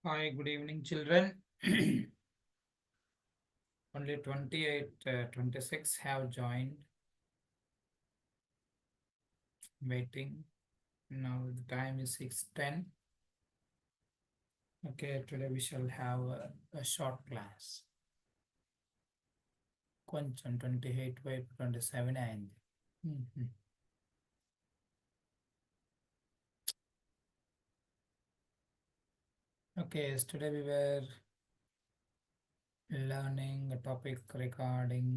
Hi, good evening, children. Only 28, 26 have joined, waiting. Now the time is 6:10. Okay, today we shall have a short class. కొంచెం 28 వైపు 27 అయింది. Okay, yesterday we were learning a topic regarding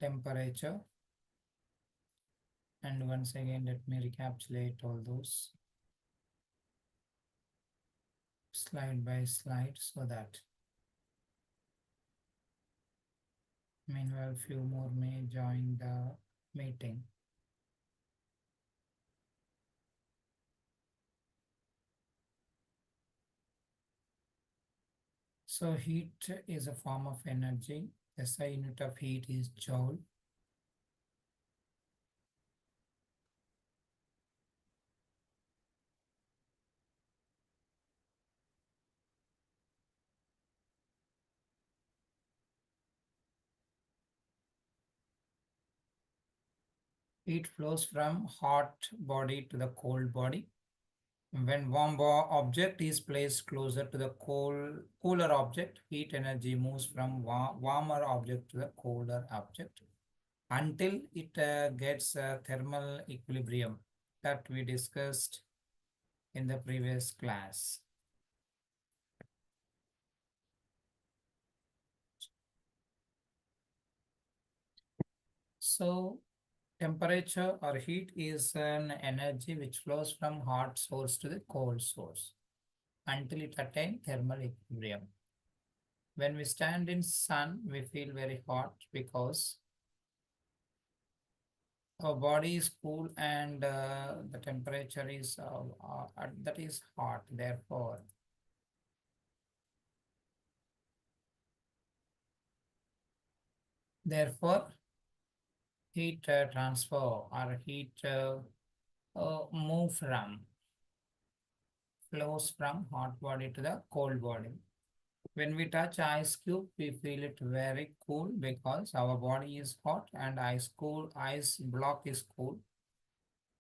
temperature. And once again, let me recapitulate all those slide by slide so that meanwhile few more may join the meeting. So heat is a form of energy. The SI unit of heat is joule. Heat flows from hot body to the cold body. When warm object is placed closer to the cooler object, heat energy moves from warmer object to the colder object until it gets a thermal equilibrium that we discussed in the previous class. So temperature or heat is an energy which flows from hot source to the cold source until it attains thermal equilibrium. When we stand in sun, we feel very hot because our body is cool and the temperature is that is hot. Therefore, heat transfer or heat move from flows from hot body to the cold body. When we touch ice cube, we feel it very cool because our body is hot and ice block is cool.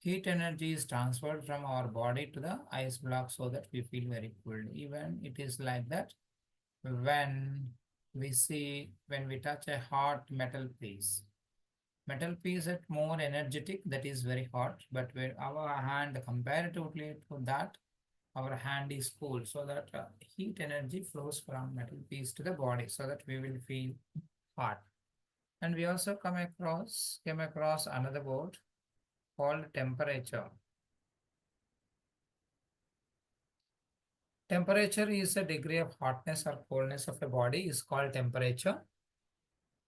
Heat energy is transferred from our body to the ice block so that we feel very cool. Even it is like that when when we touch a hot metal piece. Metal piece is more energetic, that is very hot, but when our hand comparatively to that, our hand is cool, so that heat energy flows from metal piece to the body so that we will feel hot. And we also came across another word called temperature. Temperature is a degree of hotness or coldness of a body is called temperature.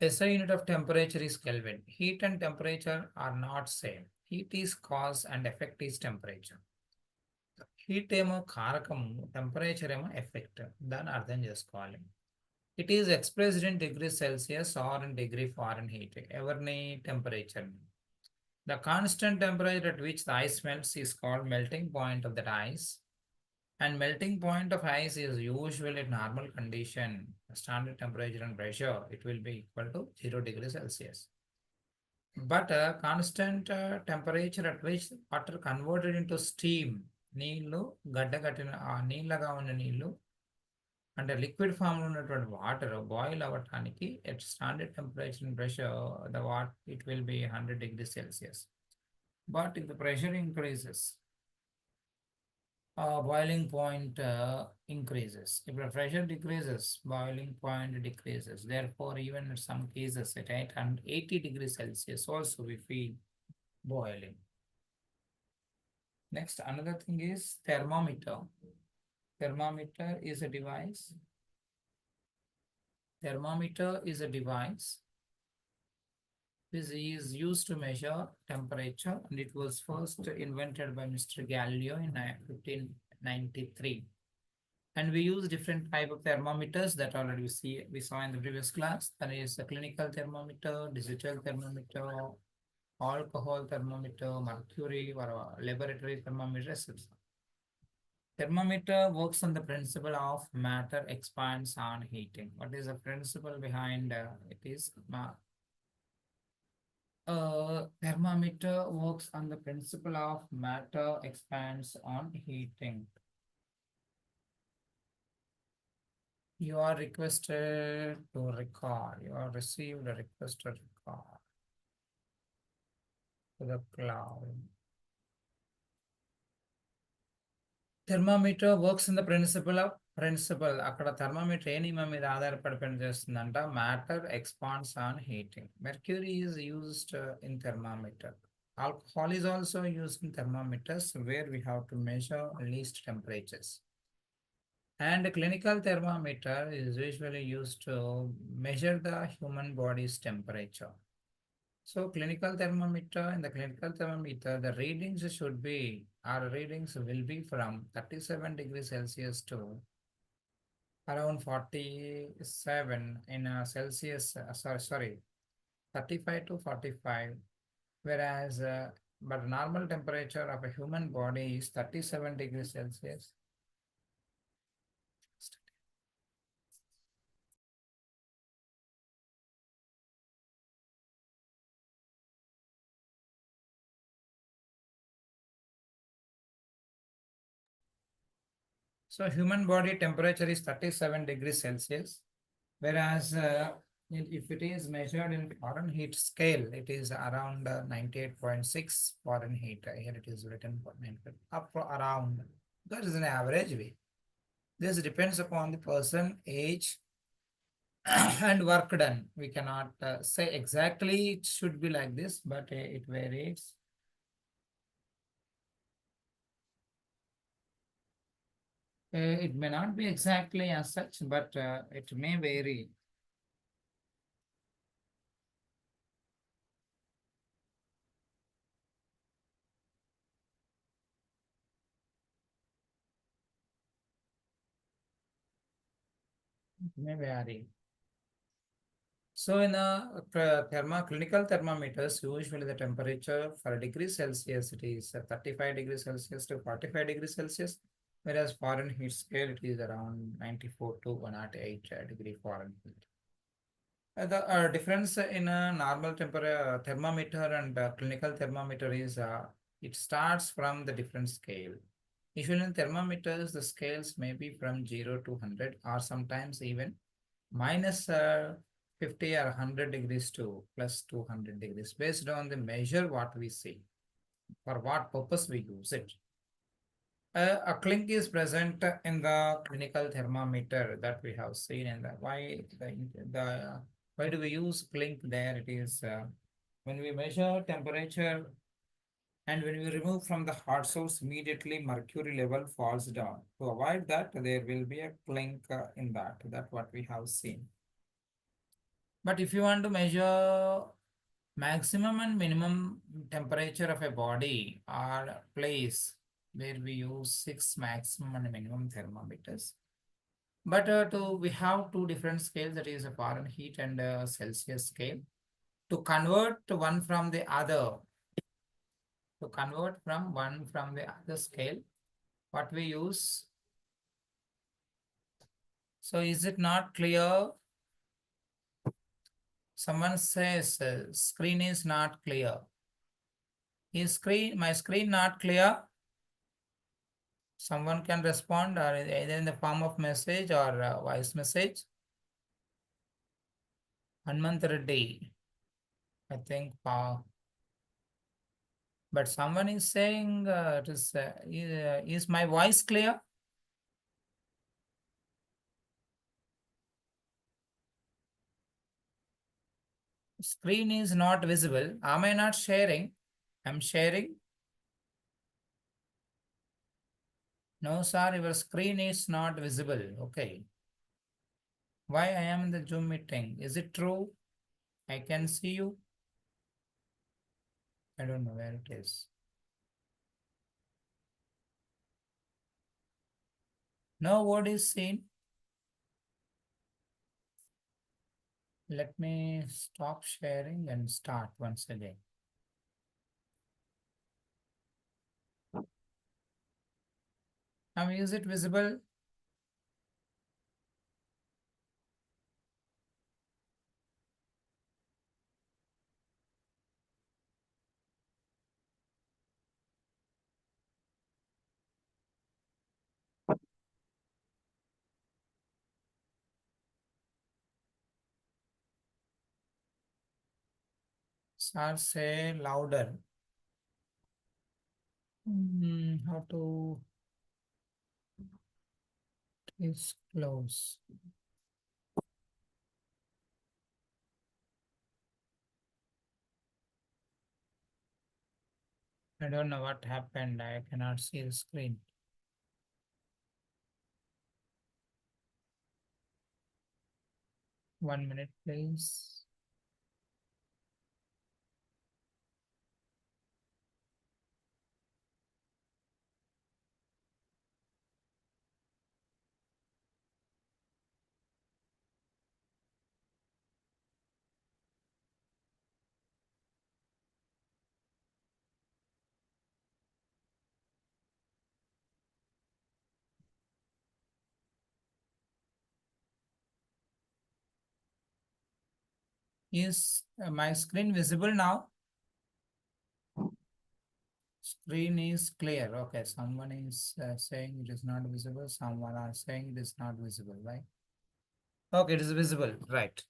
SI unit of temperature is Kelvin. Heat and temperature are not same. Heat is cause and effect is temperature. Heat ఏమో కారకము, temperature ఏమో effect. దాన్ని అర్థం చేసుకోవాలి. It is expressed in degree celsius or in degree fahrenheit. ఎవరిని? టెంపరేచర్ని. The constant temperature at which the ice melts is called melting point of that ice. And melting point of ice is usually normal condition. Standard temperature and pressure, it will be equal to 0 degrees Celsius. But constant temperature at which water converted into steam, నీళ్లు గడ్డకట్టిన నీళ్ళగా ఉన్న నీళ్లు అంటే liquid form లో ఉన్నటువంటి water boil అవ్వటానికి at standard temperature and pressure it will be 100 degrees Celsius. But if the pressure increases, boiling point increases. If the pressure decreases, boiling point decreases. Therefore, even in some cases at 80 degrees Celsius also we feel boiling. Next, another thing is thermometer. Thermometer is a device. Thermometer is a device which is used to measure temperature, and it was first invented by Mr. Galileo in 1593. And we use different type of thermometers that already we saw in the previous class. That is a clinical thermometer, digital thermometer, alcohol thermometer, mercury or laboratory thermometer, etc. Thermometer works on the principle of matter expands on heating. What is the principle behind it is thermometer works on the principle of matter expands on heating. You are requested to record. You are received a request to record to the cloud. Thermometer works in the principle అక్కడ thermometer ఏ నియమం మీద ఆధారపడి పనిచేస్తుందంట matter expands on heating. Mercury is used in thermometer. Alcohol is also used in thermometers where we have to measure least temperatures. And a clinical thermometer is usually used to measure the human body's temperature. So clinical thermometer, in the clinical thermometer, the readings should be, our readings will be from 37 degrees Celsius to around 47 in Celsius, sorry, 35 to 45, whereas but normal temperature of a human body is 37 degrees Celsius. So human body temperature is 37 degrees Celsius, whereas if it is measured in Fahrenheit scale, it is around 98.6 Fahrenheit. Here it is written for 98, up for around. That is an average way. This depends upon the person, age, and work done. We cannot say exactly it should be like this, but it varies. It may not be exactly as such, but it may vary. It may vary. So in a clinical thermometers, usually the temperature for a degree Celsius, it is 35 degrees Celsius to 45 degrees Celsius, whereas Fahrenheit scale, it is around 94 to 108 degree Fahrenheit. The difference in a normal temperature thermometer and clinical thermometer is it starts from the different scale. Usually in thermometers, the scales may be from 0 to 100 or sometimes even minus 50 or 100 degrees to plus 200 degrees based on the measure what we see, for what purpose we use it. A clink is present in the clinical thermometer that we have seen, and why do we use clink there? It is when we measure temperature and when we remove from the hot source, immediately mercury level falls down. To avoid that, there will be a clink in that. That's what we have seen. But if you want to measure maximum and minimum temperature of a body or place where we use 6 maximum and minimum thermometers. But we have two different scales, that is a Fahrenheit and a Celsius scale. To convert one from the other, scale, what we use. So is it not clear? Someone says screen is not clear. Is my screen not clear? Someone can respond or either in the form of message or voice message. Hanmant Reddy, I think. But someone is saying, is my voice clear? Screen is not visible. Am I not sharing? I'm sharing. No, sir, your screen is not visible. Okay. Why I am in the Zoom meeting? Is it true? I can see you. I don't know where it is. No word is seen. Let me stop sharing and start once again. Now is it visible? Sir, say louder. How to disclose? I don't know what happened. I cannot see the screen. One minute, please. Is my screen visible now? Screen is clear. Okay, someone is saying it is not visible. Someone are saying it is not visible, right? Okay, it is visible, right?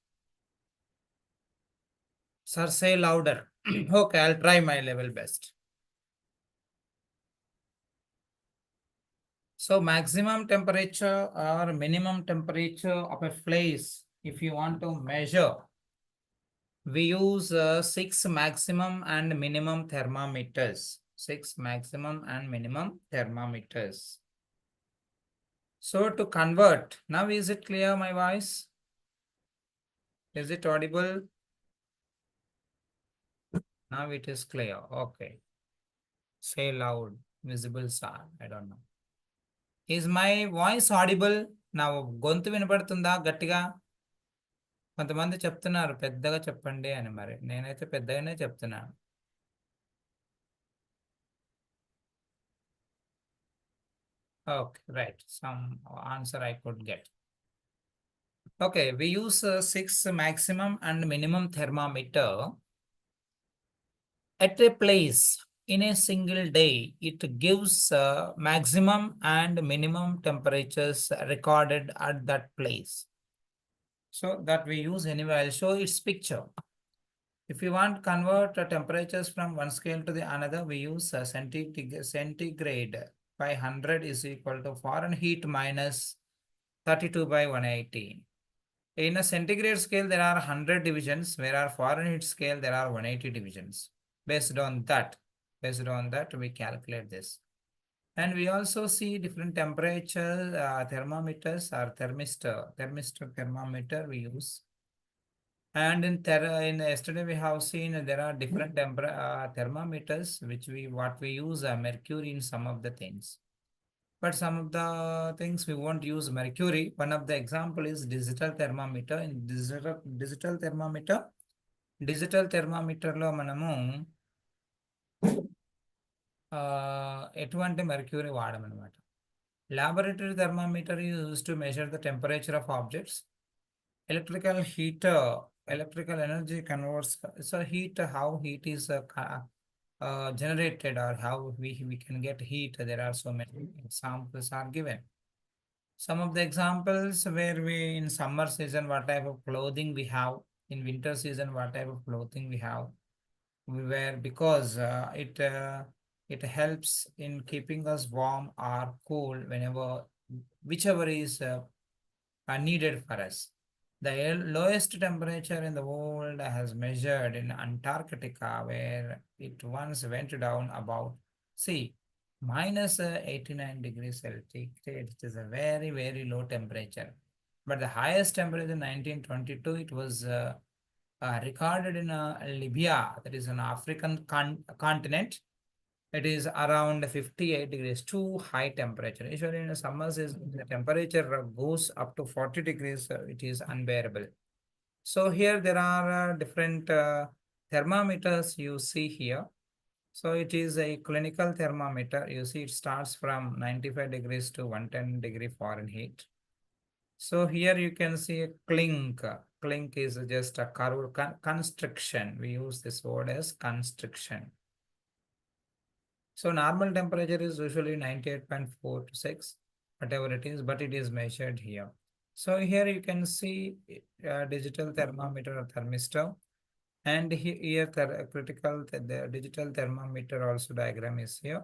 Sir, say louder. Okay, I'll try my level best. So maximum temperature or minimum temperature of a place, if you want to measure, we use 6 maximum and minimum thermometers. 6 maximum and minimum thermometers. So to convert, now is it clear my voice? Is it audible? Now it is clear. Okay. Say loud, visible sir. I don't know. Is my voice audible? నా గొంతు వినపడుతుందా గట్టిగా? కొంతమంది చెప్తున్నారు పెద్దగా చెప్పండి అని, మరి నేనైతే పెద్దగానే చెప్తున్నాను. Okay, right. Some answer I could get. Okay, we use 6 maximum and minimum thermometer at a place in a single day. It gives maximum and minimum temperatures recorded at that place. So that we use anyway. I'll show its picture. If you want to convert temperatures from one scale to the another, we use centigrade by 100 is equal to Fahrenheit minus 32 by 180. In a centigrade scale, there are 100 divisions, whereas Fahrenheit scale, there are 180 divisions. Based on that, we calculate this. And we also see different temperature thermometers or thermistor thermometer we use. And in yesterday we have seen there are different thermometers which we use mercury in some of the things. But some of the things we won't use mercury. One of the example is digital thermometer. In digital thermometer lo manamu ఎటువంటి mercury వాడమన్నమాట. Laboratory thermometer is used to measure the temperature of objects. Electrical heater, electrical energy converts, so heat, how heat is generated or how we can get heat. There are so many examples are given. Some of the examples where we in summer season what type of clothing we have, in winter season what type of clothing we have, we wear because it helps in keeping us warm or cool whenever whichever is are needed for us. The lowest temperature in the world has measured in Antarctica, where it once went down about, see, minus 89 degrees Celsius. It is a very, very low temperature. But the highest temperature in 1922, it was recorded in Libya, that is an African continent. It is around 58 degrees, too high temperature. Usually in the summers, the temperature goes up to 40 degrees, it is unbearable. So here there are different thermometers you see here. So it is a clinical thermometer. You see, it starts from 95 degrees to 110 degree Fahrenheit. So here you can see a clink. Clink is just a curved constriction. We use this word as constriction. So normal temperature is usually 98.4 to 6, whatever it is, but it is measured here. So here you can see digital thermometer or thermistor, and here the digital thermometer also diagram is here.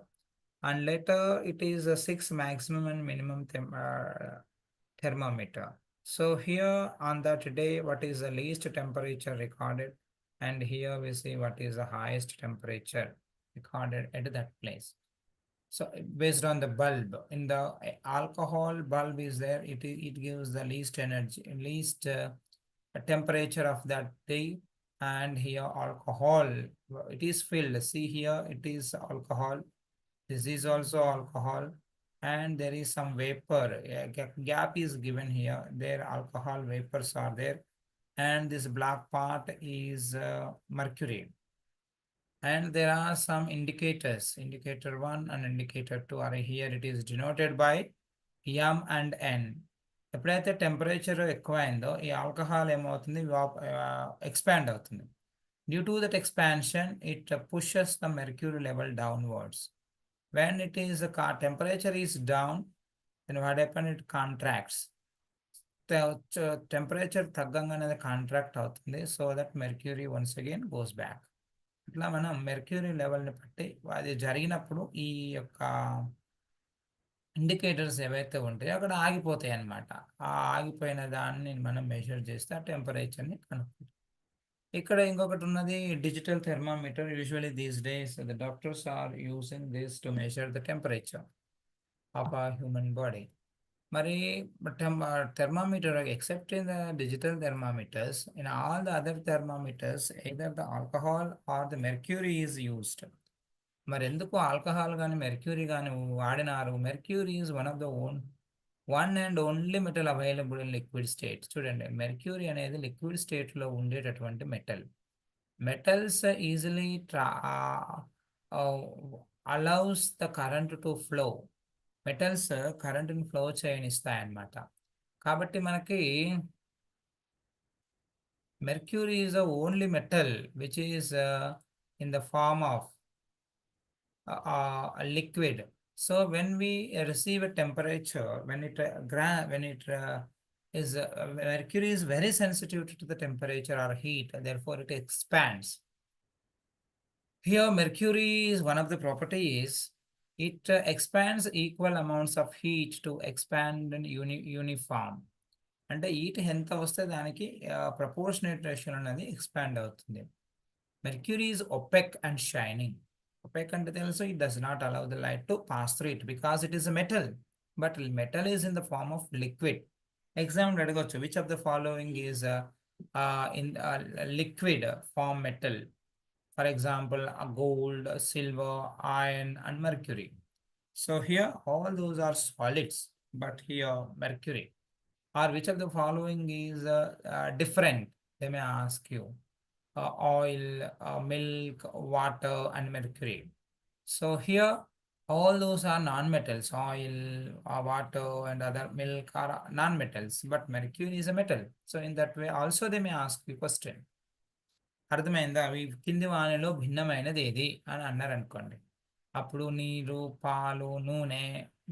And later it is a 6 maximum and minimum thermometer. So here on that day, what is the least temperature recorded? And here we see what is the highest temperature recorded at that place. So based on the bulb, in the alcohol bulb is there, it gives the least energy, least temperature of that day. And here alcohol, it is filled. See here, it is alcohol. This is also alcohol, and there is some vapor. A gap is given here. There alcohol vapors are there, and this black part is mercury. And there are some indicators. Indicator 1 and indicator 2 are here. It is denoted by M and N. ఎప్పుడైతే temperature ఎక్కువ అయిందో ఈ alcohol ఏమవుతుంది expand అవుతుంది. Due to that expansion it pushes the mercury level downwards. when it is temperature is down, then what happen, it contracts. Temperature తగ్గంగానే అది contract అవుతుంది, so that mercury once again goes back. ఇట్లా మనం mercury లెవెల్ని బట్టి అది జరిగినప్పుడు ఈ యొక్క ఇండికేటర్స్ ఏవైతే ఉంటాయో అక్కడ ఆగిపోతాయి అన్నమాట. ఆ ఆగిపోయిన దాన్ని మనం మెజర్ చేస్తే ఆ టెంపరేచర్ని కనుక్కుంటాం. ఇక్కడ ఇంకొకటి ఉన్నది digital thermometer. Usually these days the doctors are using this to measure the temperature of a human body. Mari thermometer, except in the digital thermometers, in all the other thermometers, either the alcohol or the mercury is used. మరి ఎందుకు alcohol కానీ mercury కానీ వాడినారు? Mercury is one and only metal available in liquid state. చూడండి, mercury అనేది liquid స్టేట్లో ఉండేటటువంటి metal. Metals easily allows the current to flow. Metals కరెంట్ని ఫ్లో చేయనిస్తాయన్నమాట. కాబట్టి మనకి mercury is the only metal which is in the form of a liquid. So when we receive a temperature, when it is mercury is very sensitive to the temperature or heat, therefore it expands. Here mercury is one of the properties. It expands equal amounts of heat to expand in uniform. అంటే heat ఎంత వస్తే దానికి proportionate ratio అనేది expand అవుతుంది. Mercury is OPEC and shining. Opaque అంటే తెలుసు, it does not allow the light to pass through it because it is a metal, but metal is in the form of liquid. Example అడగొచ్చు, which of the following is in liquid form metal? For example, gold, silver, iron and mercury. So here all those are solids, but here mercury. Or which of the following is different? They may ask you. Oil, milk, water, and mercury. So here, all those are non-metals. Oil, water, and other milk are non-metals, but mercury is a metal. So in that way, also they may ask the question. అర్థమైందా? అవి కింది వానిలో భిన్నమైనది ఏది అని అన్నారు అనుకోండి. అప్పుడు నీరు, పాలు, నూనె,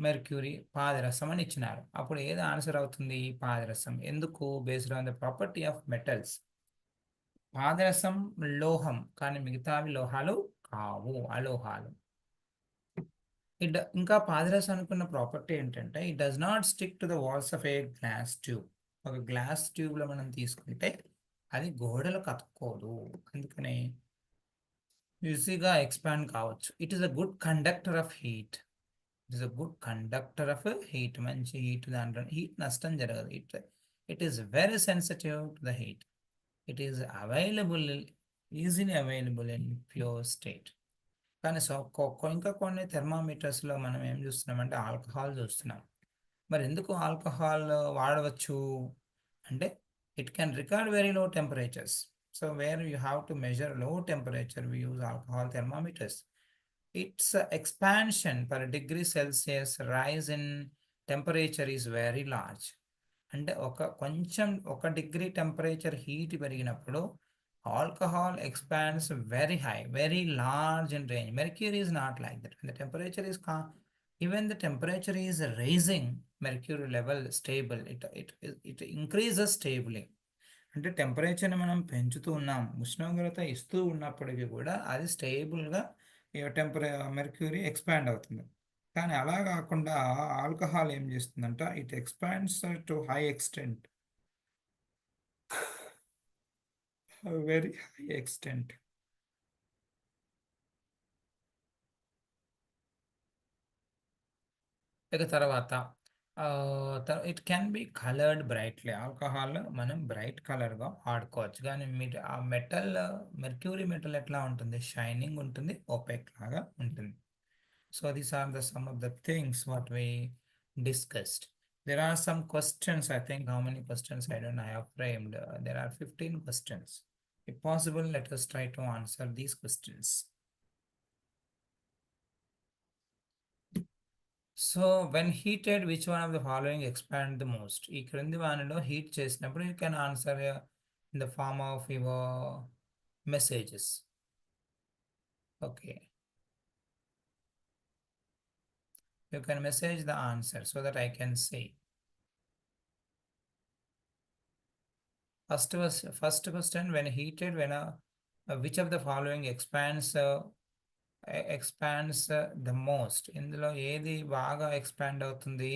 మెర్క్యూరీ, పాదరసం అని ఇచ్చినారు. అప్పుడు ఏది ఆన్సర్ అవుతుంది? పాదరసం. ఎందుకు? Based on the property of metals. పాదరసం లోహం, కానీ మిగతావి లోహాలు కావు, అలోహాలు. ఇంకా పాదరసానికి ఉన్న ప్రాపర్టీ ఏంటంటే it does not stick to the walls of a glass tube. ఒక గ్లాస్ ట్యూబ్లో మనం తీసుకుంటే అది గోడలకు అతుక్కోదు, అందుకని ఈజీగా ఎక్స్పాండ్ కావచ్చు. It is a good conductor of heat. It is a good conductor of heat. మంచి హీట్, దాంట్లో హీట్ నష్టం జరగదు. It is very sensitive to the heat. It is available, easily available in pure state. కానీ ఇంకా కొన్ని థెర్మామీటర్స్లో మనం ఏం చూస్తున్నామంటే alcohol చూస్తున్నాం. మరి ఎందుకు ఆల్కహాల్ వాడవచ్చు అంటే it can record very low temperatures. So where you have to measure low temperature, we use alcohol thermometers. its expansion per degree Celsius rise in temperature is very large. అంటే కొంచెం 1 degree temperature heat పెరిగినప్పుడు alcohol expands very high, very large in range. Mercury is not like that. The temperature is even the temperature is raising, mercury level stable. It increases stably. అంటే టెంపరేచర్ని మనం పెంచుతూ ఉన్నాం, ఉష్ణోగ్రత ఇస్తూ ఉన్నప్పటికీ కూడా అది స్టేబుల్గా మెర్క్యూరీ ఎక్స్పాండ్ అవుతుంది. కానీ అలా కాకుండా ఆల్కహాల్ ఏం చేస్తుందంట, it expands to high extent, very high extent. ఇక తర్వాత it can be coloured brightly. Alcohol మనం బ్రైట్ కలర్గా వాడుకోవచ్చు. కానీ మీరు ఆ మెటల్, మెర్క్యూరీ మెటల్ ఎట్లా ఉంటుంది, షైనింగ్ ఉంటుంది, ఓపెక్ లాగా ఉంటుంది. So these are some of the things what we discussed. There are some questions. I think how many questions I don't know, I have framed. There are 15 questions. If possible, let us try to answer these questions. So when heated, which one of the following expand the most? ఈ క్రింది వానిలో heat చేసినప్పుడు you can answer in the form of your messages. Okay. You can message the answer so that I can see. First question, when heated, which of the following expands the most? ఇందులో ఏది బాగా expand అవుతుంది?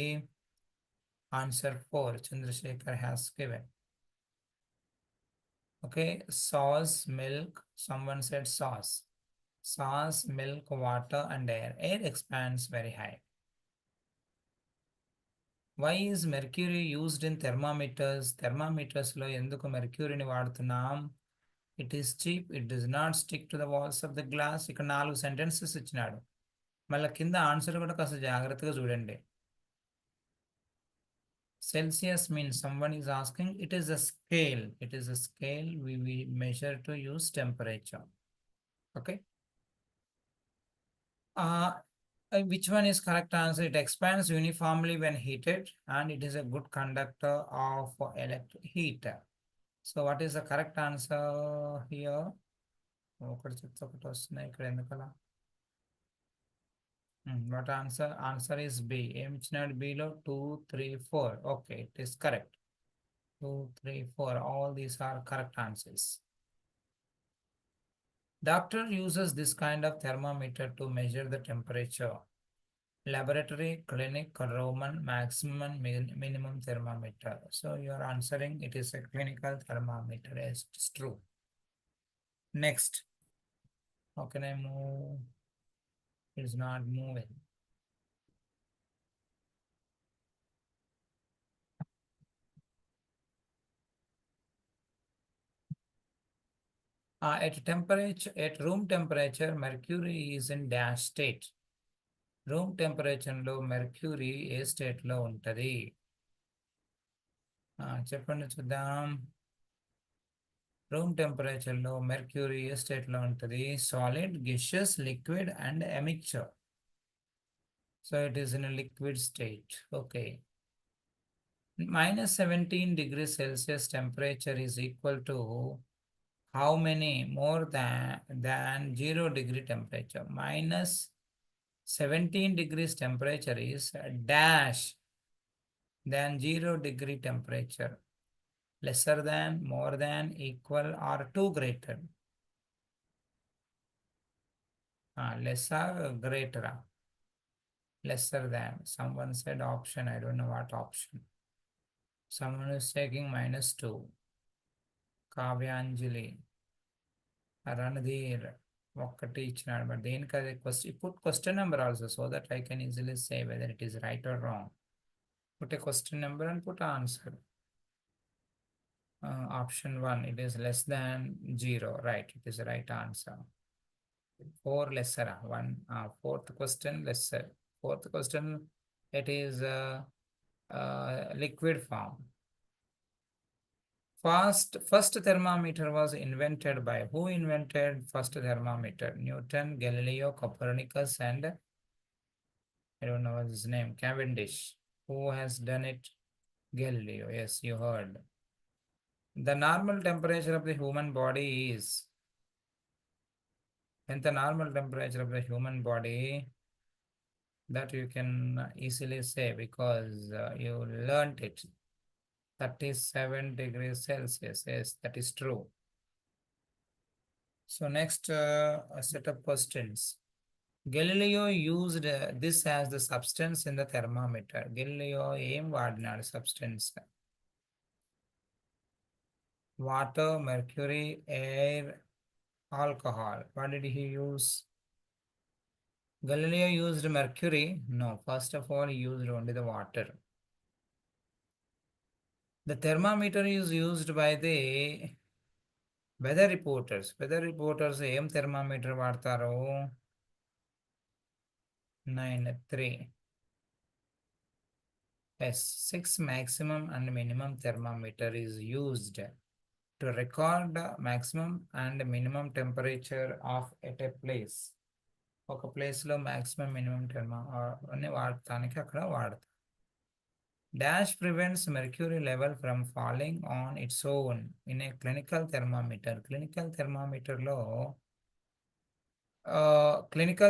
Answer 4, Chandrasekhar has given. Okay, sauce, milk, someone said sauce. Sauce, milk, water and air. Air expands very high. Why is mercury used in thermometers? Thermometers లో ఎందుకు మెర్క్యూరీని వాడుతున్నాం? It is cheap, it does not stick to the walls of the glass. ఇక్కడ 4 sentences ఇచ్చినాడు. మళ్ళీ కింద answer కూడా కాస్త జాగ్రత్తగా చూడండి. Celsius means someone is asking, it is a scale. It is a scale we measure to use temperature. Okay. Which one is correct answer? It expands uniformly when heated and it is a good conductor of electric heat. So what is the correct answer here? What answer? Answer is B. Not below 2, 3, 4. Okay, it is correct. 2, 3, 4. All these are correct answers. Doctor uses this kind of thermometer to measure the temperature. Laboratory, clinic, Roman, maximum, minimum thermometer. So you are answering it is a clinical thermometer. Yes, it's true. Next. How can I move? It's not moving. At room temperature, mercury is in dash state. Room temperature లో mercury ఏ state లో ఉంటది? చెప్పండి చూద్దాం. Room temperature లో mercury ఏ state లో ఉంటది? Solid, gaseous, liquid and a mixture. So it is in a liquid state. Okay. -17 degrees Celsius temperature is equal to how many? More than 0 degree temperature. -17 degrees temperature is dash than 0 degree temperature. Lesser than, more than, equal or too greater? Lesser, greater. Lesser than. Someone said option. I don't know what option. Someone is taking -2. Kavyanjali. Ranadhir. ఒక్కటి ఇచ్చినాడు. But దేనికి అదే question? Put question number also so that I can easily say whether it is right or wrong. Put a question number and put answer. Option 1, it is less than 0. Right, it is the right answer. 4 lesser. Fourth question lesser. Fourth question, it is liquid form. First thermometer was invented by who invented first thermometer? Newton, Galileo, Copernicus, and I don't know his name, Cavendish. Who has done it? Galileo. Yes, you heard. The normal temperature of the human body is, and the normal temperature of the human body, that you can easily say because you learnt it. 37 degrees Celsius. Yes, that is true. So next, a set of questions. Galileo used this as the substance in the thermometer. Galileo ఏం వాడినాడు substance? Water, mercury, air, alcohol. What did he use? Galileo used mercury? No, first of all, he used only the water. The thermometer is used by the weather reporters. Weather reporters ఏం thermometer వాడతారు? 9.3. Yes, 6 maximum and minimum thermometer is used to record the maximum and minimum temperature of at a place. ఒక ప్లేస్లో maximum minimum అని వాడటానికి అక్కడ వాడతాం. Dash prevents mercury level from falling on its own in a clinical thermometer. Clinical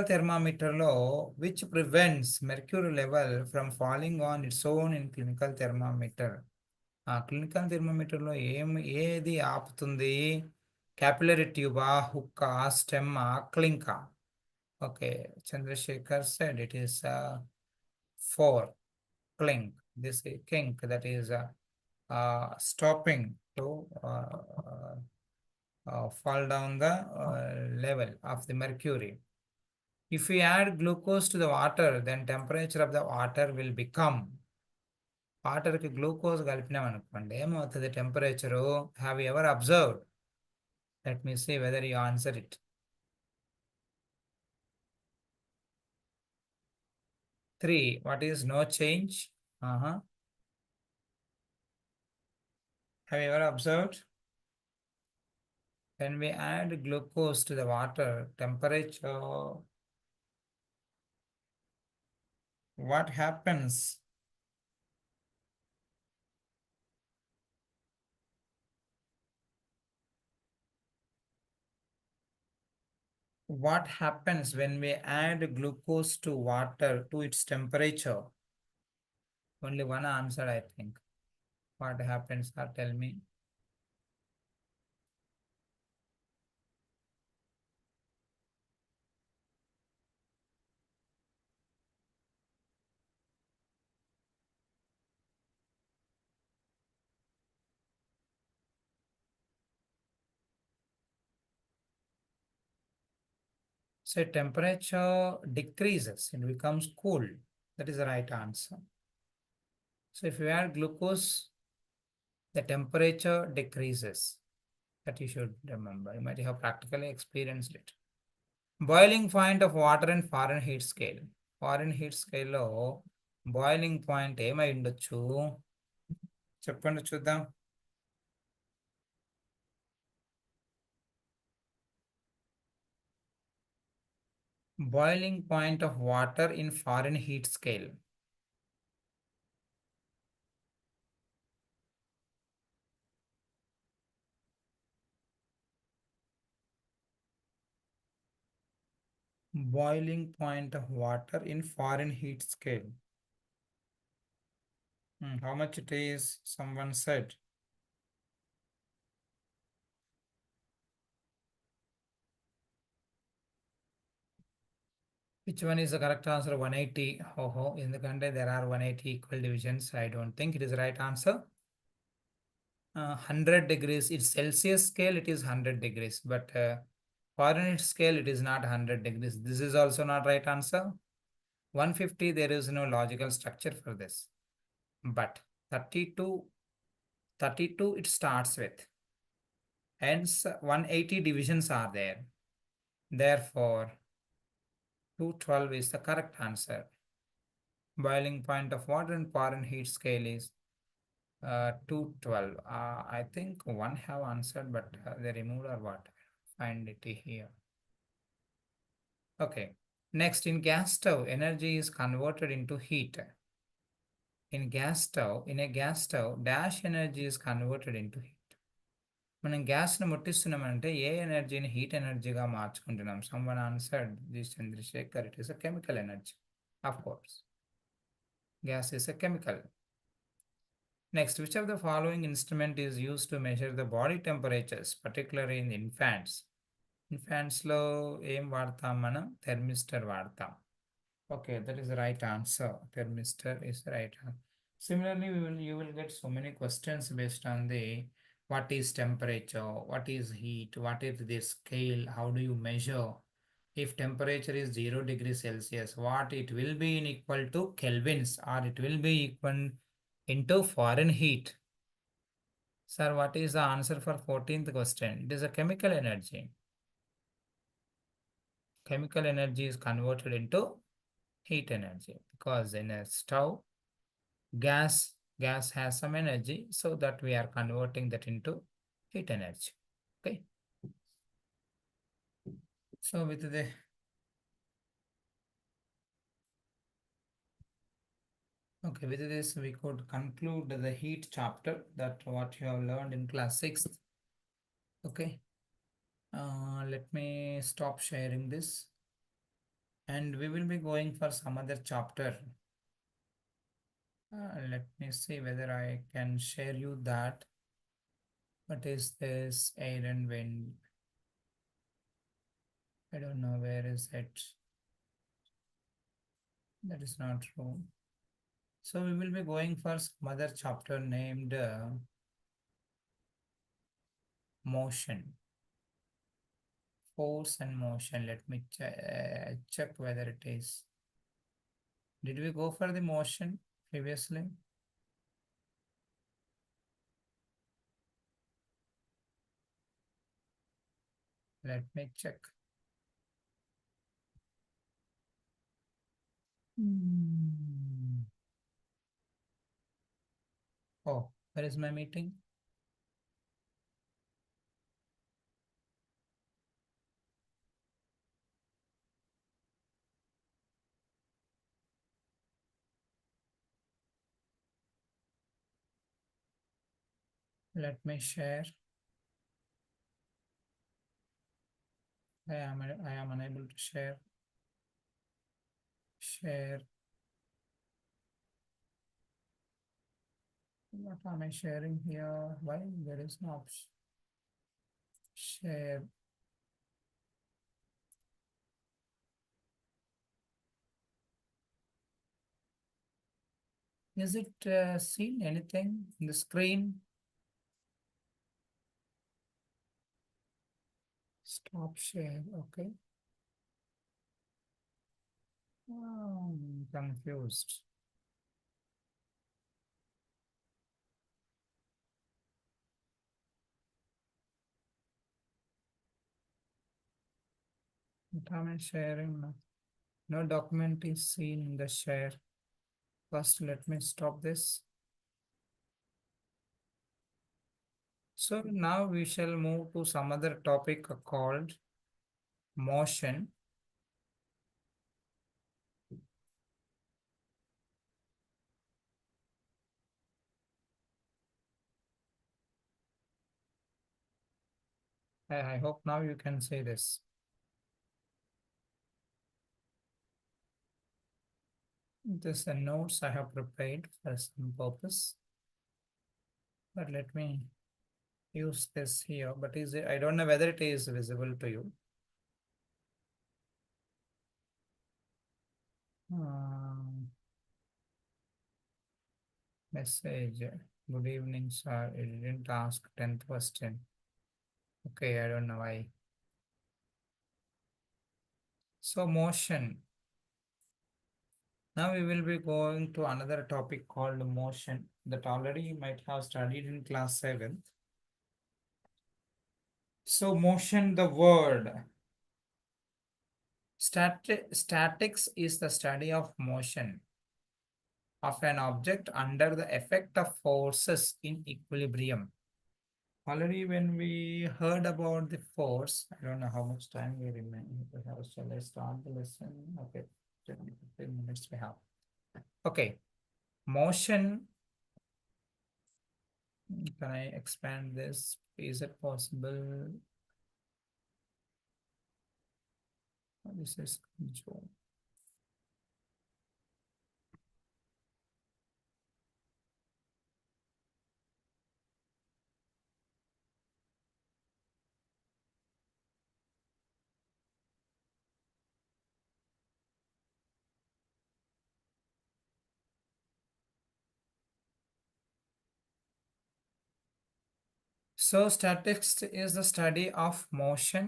thermometer which prevents mercury level from falling on its own in clinical thermometer. Clinical థెర్మోమీటర్లో ఏది ఆపుతుంది? Capillary ట్యూబా, హుక్కా, స్టెమ్మా, క్లింకా? Okay, Chandrashekar said it is 4. Clink. This is kink, that is stopping to fall down the level of the mercury. If we add glucose to the water, then temperature of the water will become. వాటర్కి glucose కలిపినాం అనుకోండి, ఏమవుతుంది temperature? Have you ever observed? Let me see whether you answer it. 3. What is no change? Have you ever observed? When we add glucose to the water, temperature, what happens? What happens when we add glucose to water to its temperature? Only one answer, I think. What happens? Tell me. So temperature decreases and becomes cool. That is the right answer. So if you add glucose, the temperature decreases. That you should remember. You might have practically experienced it. Boiling point of water in Fahrenheit scale. Fahrenheit scale లో boiling point ఏమై ఉండొచ్చు? చెప్పండి చూద్దాం. Boiling point of water in Fahrenheit scale. Boiling point of water in Fahrenheit scale. How much it is? Someone said. Which one is the correct answer? 180. In the country there are 180 equal divisions. I don't think it is the right answer. 100 degrees. It's Celsius scale, it is 100 degrees. But Fahrenheit scale, it is not 100 degrees. This is also not right answer. 150, there is no logical structure for this. But 32 it starts with. Hence 180 divisions are there. Therefore, 212 is the correct answer. Boiling point of water in Fahrenheit scale is 212. I think one have answered, but they removed or what? Find it here. Okay. Next, in gas stove, energy is converted into heat. In a gas stove, dash energy is converted into heat. మనం గ్యాస్ను ముట్టిస్తున్నామంటే ఏ ఎనర్జీని heat ఎనర్జీగా మార్చుకుంటున్నాం. Someone answered this, Chandrasekhar. It is a chemical energy. Of course, gas is a chemical. Next, which of the following instrument is used to measure the body temperatures, particularly in infants? Infants లో ఏం వాడతాం మనం? థెర్మిస్టర్ వాడతాం. Okay, that is the right answer. Thermistor is the right answer. Similarly, you will get so many questions based on the what is temperature, what is heat, what is the scale, how do you measure? If temperature is 0 degrees Celsius, what it will be in equal to kelvins, or it will be equal into Fahrenheit. Sir, what is the answer for 14th question? It is a chemical energy. Chemical energy is converted into heat energy because in a stove, gas has some energy, so that we are converting that into heat energy. Okay. So with the okay, with this we could conclude the heat chapter, that what you have learned in class 6th. Okay. Let me stop sharing this, and we will be going for some other chapter. Let me see whether I can share you that. What is this? Air and wind. I don't know where is it. That is not true. So we will be going for some other chapter named motion. Force and motion. Let me check whether it is. Did we go for the motion previously? Let me check. Oh, where is my meeting? Let me share. I am unable to share. Share. What am I sharing here? Why there is no option? Share. Is it seen anything in the screen? Stop share. Okay. Oh, I'm confused. What am I sharing now? No document is seen in the share. First, let me stop this. So now we shall move to some other topic called motion. I hope now you can see this. This are notes I have prepared for some purpose. But let me use this here. But is it, I don't know whether it is visible to you. Message. Good evening, sir. You didn't ask 10th question. Okay, I don't know why. So motion. Now we will be going to another topic called motion that already you might have studied in class 7th. So motion, the word. Statics is the study of motion. of an object under the effect of forces in equilibrium. Already when we heard about the force, I don't know how much time we remain. Shall I start the lesson? Okay, 10, 15 minutes we have. Okay, motion. Can I expand this? Is it possible? This is control. So statistics is the study of motion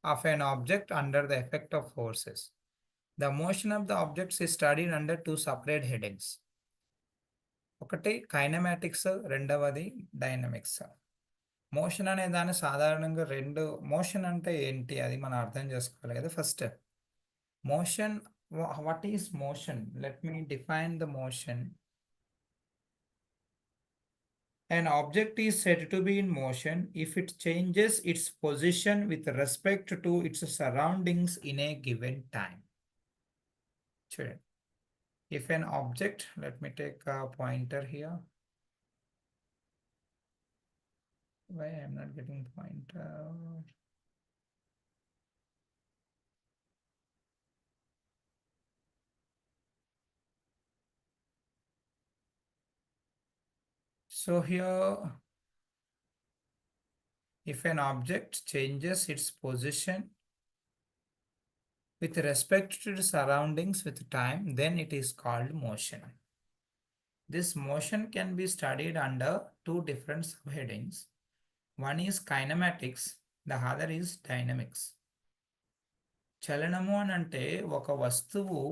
of an object under the effect of forces. The motion of the objects is studied under two separate headings. ఒకటి kinematics, రెండవది dynamics. Motion అనే దాన్ని సాధారణంగా రెండు, motion అంటే ఏంటి అది మనం అర్థం చేసుకోవాలి కదా. First motion, what is motion? Let me define the motion. An object is said to be in motion if it changes its position with respect to its surroundings in a given time. Sure. If an object, let me take a pointer here. Why I am not getting pointer? So here, if an object changes its position with respect to the surroundings with time, then it is called motion. This motion can be studied under two different subheadings. One is kinematics, the other is dynamics. చలనము అని అంటే ఒక వస్తువు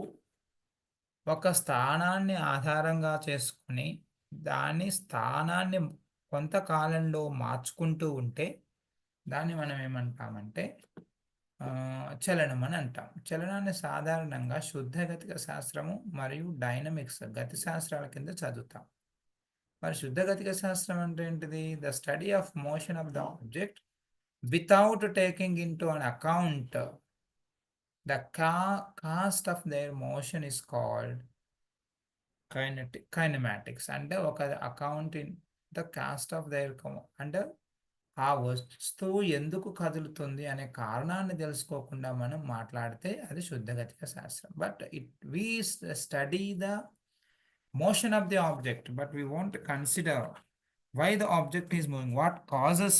ఒక స్థానాన్ని ఆధారంగా చేసుకుని దాని స్థానాన్ని కొంతకాలంలో మార్చుకుంటూ ఉంటే దాన్ని మనం ఏమంటామంటే చలనం అని అంటాం. చలనాన్ని సాధారణంగా శుద్ధ గతిక శాస్త్రము మరియు డైనమిక్స్ గతి శాస్త్రాల కింద చదువుతాం. మరి శుద్ధ గతిక శాస్త్రం అంటే ఏంటిది? The study of motion of the object without taking in to an account the cost of their motion is called kinematics. అంటే ఒక account in the cost of their, అంటే ఆ వస్తువు ఎందుకు కదులుతుంది అనే కారణాన్ని తెలుసుకోకుండా మనం మాట్లాడితే అది శుద్ధగతిక శాస్త్రం. But we study the motion of the object, but we won't consider why the object is moving, what causes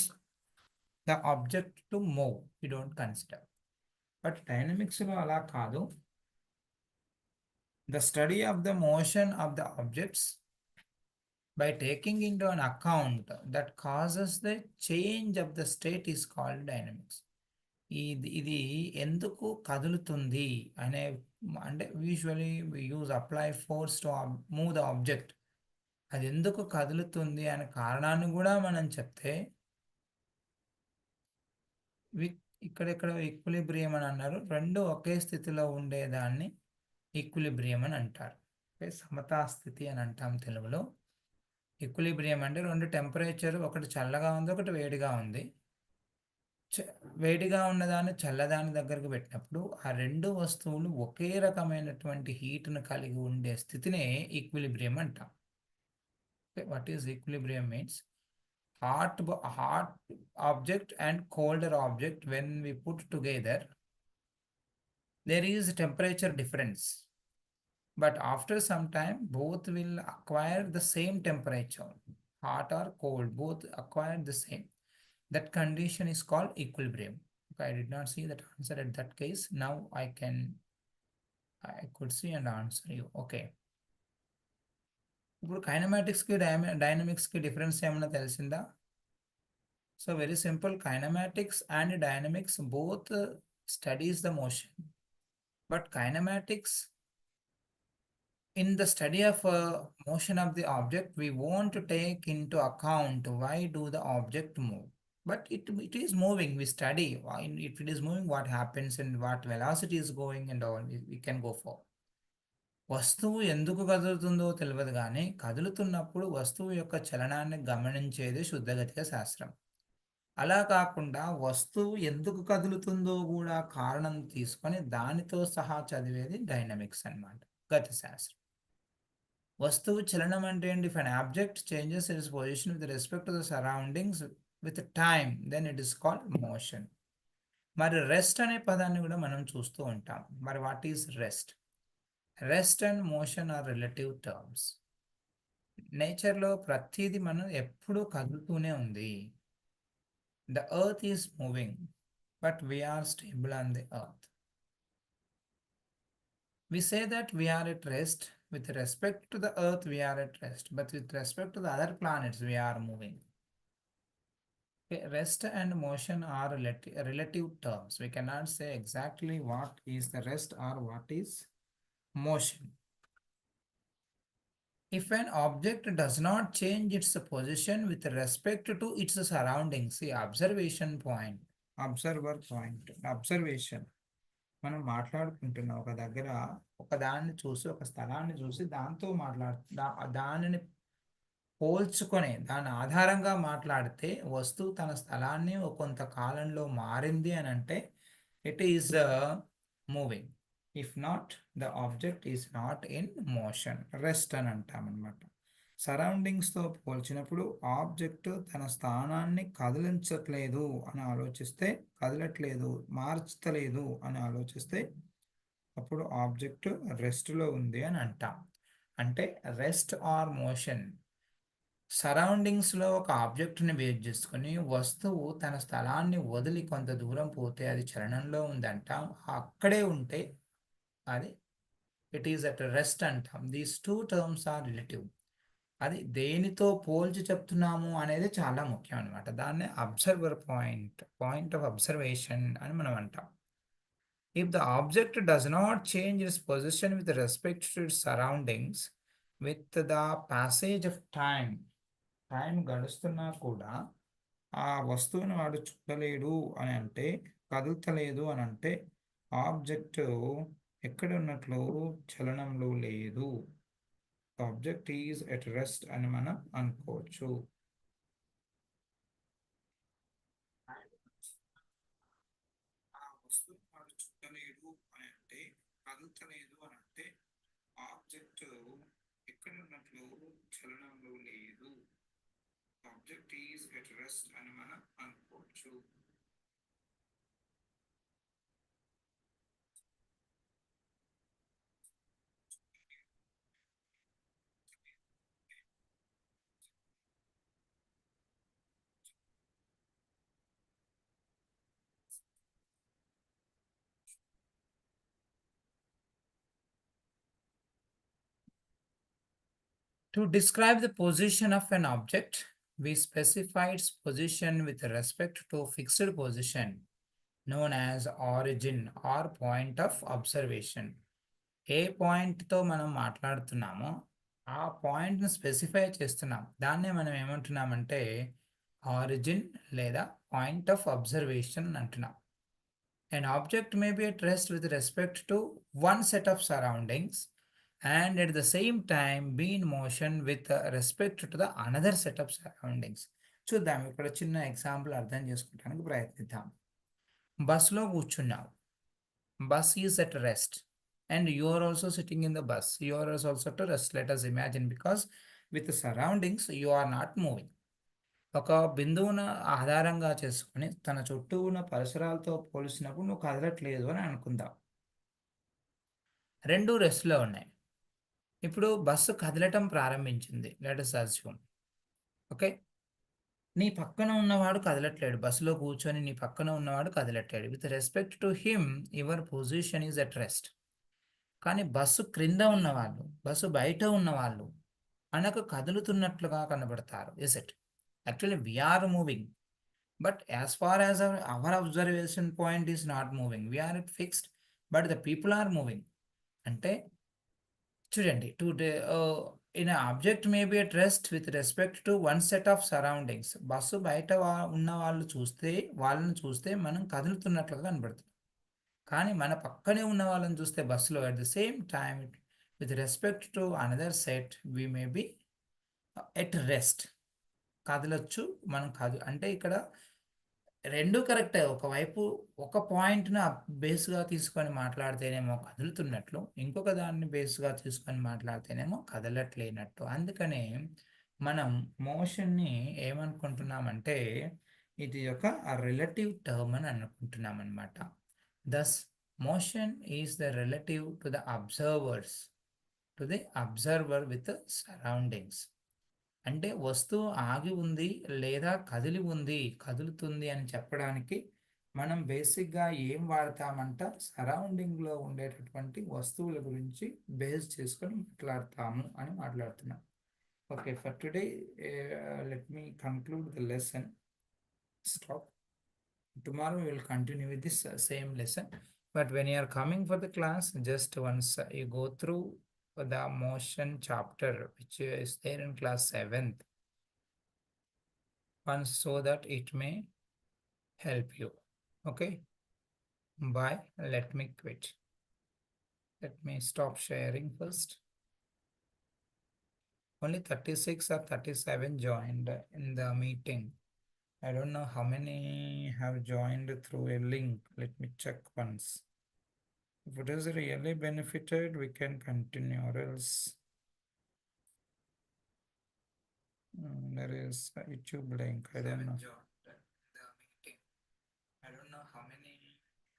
the object to move, we don't consider. But dynamics లో అలా కాదు. The study of the motion of the objects by taking into an account that causes the change of the state is called dynamics. ఇది ఎందుకు కదులుతుంది అనే, అంటే usually we use apply force to move the object. అది ఎందుకు కదులుతుంది అనే కారణాన్ని కూడా మనం చెప్తే, ఇక్కడ ఈక్విలిబ్రియం అని అన్నారు. రెండు ఒకే స్థితిలో ఉండేదాన్ని ఈక్విలిబ్రియం అని అంటారు. సమతా స్థితి అని అంటాం తెలుగులో. ఈక్విలిబ్రియం అంటే రెండు టెంపరేచర్, ఒకటి చల్లగా ఉంది, ఒకటి వేడిగా ఉంది. వేడిగా ఉన్నదాన్ని చల్లదాని దగ్గరకు పెట్టినప్పుడు ఆ రెండు వస్తువులు ఒకే రకమైనటువంటి హీట్ను కలిగి ఉండే స్థితినే ఈక్విలిబ్రియం అంటాం. What is equilibrium means hot object and colder object, when we put together there is temperature difference, but after some time both will acquire the same temperature, hot or cold, both acquire the same. That condition is called equilibrium. Okay, I did not see that answer at that case. Now I could see and answer you. Okay, ఇప్పుడు kinematics కి dynamics కి difference ఏమన్నా తెలిసిందా? So very simple, kinematics and dynamics both studies the motion, but kinematics, in the study of motion of the object, we won't take into account why do the object move, but it is moving. We study why, if it is moving, what happens and what velocity is going and all we can go for. వస్తువు ఎందుకు కదులుతుందో తెలియదు కానీ కదులుతున్నప్పుడు వస్తువు యొక్క చలనాన్ని గమనించేది శుద్ధగతిక శాస్త్రం. అలా కాకుండా వస్తువు ఎందుకు కదులుతుందో కూడా కారణం తీసుకొని దానితో సహా చదివేది డైనమిక్స్ అన్నమాట, గతి శాస్త్రం. వస్తువు చలనం అంటే ఏంటి? If an object changes its position with respect to the surroundings with time then it is called motion. మరి రెస్ట్ అనే పదాన్ని కూడా మనం చూస్తూ ఉంటాం. మరి what is rest? Rest and motion are relative terms. నేచర్లో ప్రతిదీ మనం ఎప్పుడూ కదులుతూనే ఉంది. The earth is moving but we are stable on the earth. We say that we are at rest. With respect to the earth, we are at rest. But with respect to the other planets, we are moving. Okay, rest and motion are relative terms. We cannot say exactly what is the rest or what is motion. If an object does not change its position with respect to its surroundings, see observation point, observer point, observation. మనం మాట్లాడుకుంటున్నాం ఒక దగ్గర, ఒక దాన్ని చూసి, ఒక స్థలాన్ని చూసి దాంతో దానిని పోల్చుకొని దాని ఆధారంగా మాట్లాడితే వస్తువు తన స్థలాన్ని కొంత కాలంలో మారింది అని అంటే it is moving. If not, the object is not in motion, rest అని అంటామన్నమాట. సరౌండింగ్స్తో పోల్చినప్పుడు ఆబ్జెక్ట్ తన స్థానాన్ని కదిలించట్లేదు అని ఆలోచిస్తే, కదలట్లేదు, మార్చలేదు అని ఆలోచిస్తే అప్పుడు ఆబ్జెక్ట్ రెస్ట్లో ఉంది అని అంటాం. అంటే రెస్ట్ ఆర్ మోషన్ సరౌండింగ్స్లో ఒక ఆబ్జెక్ట్ని బేస్ చేసుకుని వస్తువు తన స్థలాన్ని వదిలి కొంత దూరం పోతే అది చలనంలో ఉందంటాం. అక్కడే ఉంటే అది ఇట్ ఈస్ అట్ రెస్ట్ అంటాం. These two terms are relative. అది దేనితో పోల్చి చెప్తున్నాము అనేది చాలా ముఖ్యం అనమాట. దాన్ని observer point, point of observation అని మనం అంటాం. If the object does not change its position with respect to its surroundings, with the passage of time, time గడుస్తున్నా కూడా ఆ వస్తువుని వాడు చూడలేడు అని అంటే, కదులుతలేదు అని అంటే ఆబ్జెక్ట్ ఎక్కడ ఉన్నట్లు చలనంలో లేదు, ఆబ్జెక్ట్ ఈజ్ ఎట్ రెస్ట్ అని మనం అనుకోవచ్చు. ఆ వస్తువుని వాడు చూడలేడు అని అంటే, కదులుతలేదు అని అంటే ఆబ్జెక్ట్ ఎక్కడ ఉన్నట్లు చలనంలో లేదు, ఆబ్జెక్ట్ ఈజ్ ఎట్ రెస్ట్ అని మనం అనుకోవచ్చు. To describe the position of an object, we specify its position with respect to a fixed position known as origin or point of observation. ఏ పాయింట్తో మనం మాట్లాడుతున్నామో ఆ పాయింట్ని స్పెసిఫై చేస్తున్నాం. దాన్నే మనం ఏమంటున్నామంటే ఆరిజిన్ లేదా పాయింట్ ఆఫ్ అబ్జర్వేషన్ అంటున్నాం. An object may be at rest with respect to one set of surroundings and at the same time be in motion with respect to the another set of surroundings. చూద్దాం, ఇక్కడ చిన్న example అర్థం చేసుకోవడానికి ప్రయత్నిద్దాం. బస్లో కూర్చున్నావు, bus is at rest and you are also sitting in the bus. You are also to rest, let us imagine, because with the surroundings you are not moving. ఒక బిందువును ఆధారంగా చేసుకుని తన చుట్టూ ఉన్న పరిసరాలతో పోల్చినప్పుడు నువ్వు కదలట్లేదు అని అనుకుందాం. రెండు రెస్ట్లో ఉన్నాయి. ఇప్పుడు బస్సు కదలటం ప్రారంభించింది, లెట్ us assume. ఓకే, నీ పక్కన ఉన్నవాడు కదలట్లేడు, బస్సులో కూర్చొని నీ పక్కన ఉన్నవాడు కదలట్లేడు. With respect to him your position is at rest. కానీ బస్సు క్రింద ఉన్నవాళ్ళు, బస్సు బయట ఉన్నవాళ్ళు మనకు కదులుతున్నట్లుగా కనబడతారు. Is it? Actually we are moving, but as far as our observation point is not moving. We are it fixed, but the people are moving. అంటే చూడండి, in object may be at rest with respect to one set of surroundings. Bus బయట ఉన్న వాళ్ళని చూస్తే మనం కదులుతున్నట్లుగా కనబడుతుంది. కానీ మన పక్కనే ఉన్న వాళ్ళని చూస్తే బస్సులో at the same time With respect to another set, we may be at rest. కదలొచ్చు, మనం అంటే ఇక్కడ రెండు కరెక్టే. ఒకవైపు ఒక పాయింట్‌ని బేస్‌గా తీసుకొని మాట్లాడితేనేమో కదులుతున్నట్లు, ఇంకొక దాన్ని బేస్‌గా తీసుకొని మాట్లాడితేనేమో కదలట్లేనట్టు. అందుకనే మనం మోషన్‌ని ఏమనుకుంటున్నామంటే ఇది ఒక రిలేటివ్ టర్మ్ అని అనుకుంటున్నామనమాట. Thus motion is the relative to the observers, to the observer with surroundings. అంటే వస్తువు ఆగి ఉంది లేదా కదిలి ఉంది, కదులుతుంది అని చెప్పడానికి మనం బేసిక్గా ఏం వాడతామంట, సరౌండింగ్లో ఉండేటటువంటి వస్తువుల గురించి బేస్ చేసుకొని మాట్లాడతాము అని మాట్లాడుతున్నాం. Okay, for today let me conclude the lesson. Stop. Tomorrow we will continue with this same lesson. But when you are coming for the class, just once you go through the motion chapter, which is there in class 7th, once, so that it may help you. Okay. Bye. Let me quit. Let me stop sharing first. Only 36 or 37 joined in the meeting. I don't know how many have joined through a link. Let me check once. If it is really benefited, we can continue, or else there is a YouTube link. I don't know. The meeting. I don't know how many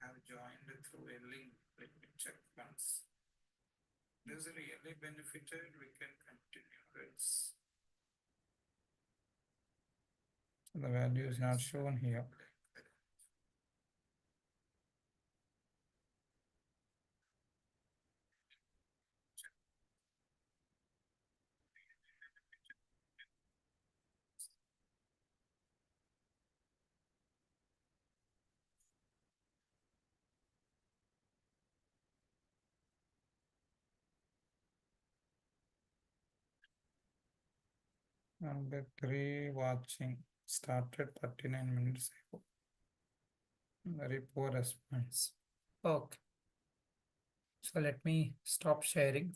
have joined through a link. Let me check once. If it is really benefited, we can continue, or else the value is not shown here. Number 3 watching started 39 minutes ago. Very poor response. Okay. So let me stop sharing.